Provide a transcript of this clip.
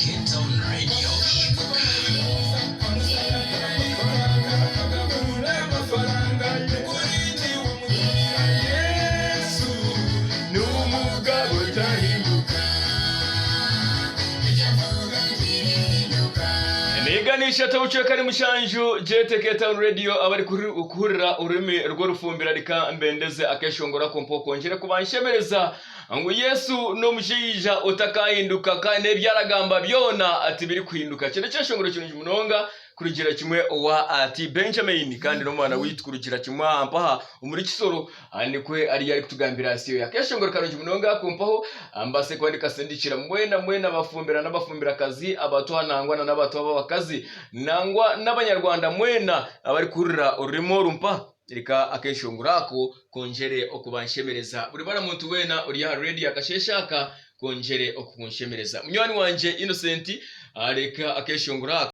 K.Town Radio. Numugabo Udahemuka. Niganisha tawuce kari mushanju jete K.Town Radio abari kuhurira ururimi rwo rufumbira rika mbendeze akeshongora kompo kongera kubanshemereza ngo Yesu no mushija utakahinduka kandi byaragamba byona ati biri kuhinduka cyane cyashongoro cyunje munonga kurugira kimwe wa ati Benjamin kandi no mwana witkurukira kimwe ampaha umuri kisoro anikwe ari yari kutugambira asiyo yakeshongoro karunje munonga kumpaho ambase kwandika sendikira mwena bafumbira n'abafumbira kazi abato hanangwa n'abato b'abakazi nangwa n'abanyarwanda mwena abari kurira urimo rumpa rika akeshongorako konjere okubanshemereza buri bara muntu wena uri ya ready akasheshaka konjere okukunshemereza munywani wanje Innocent areka akeshongorako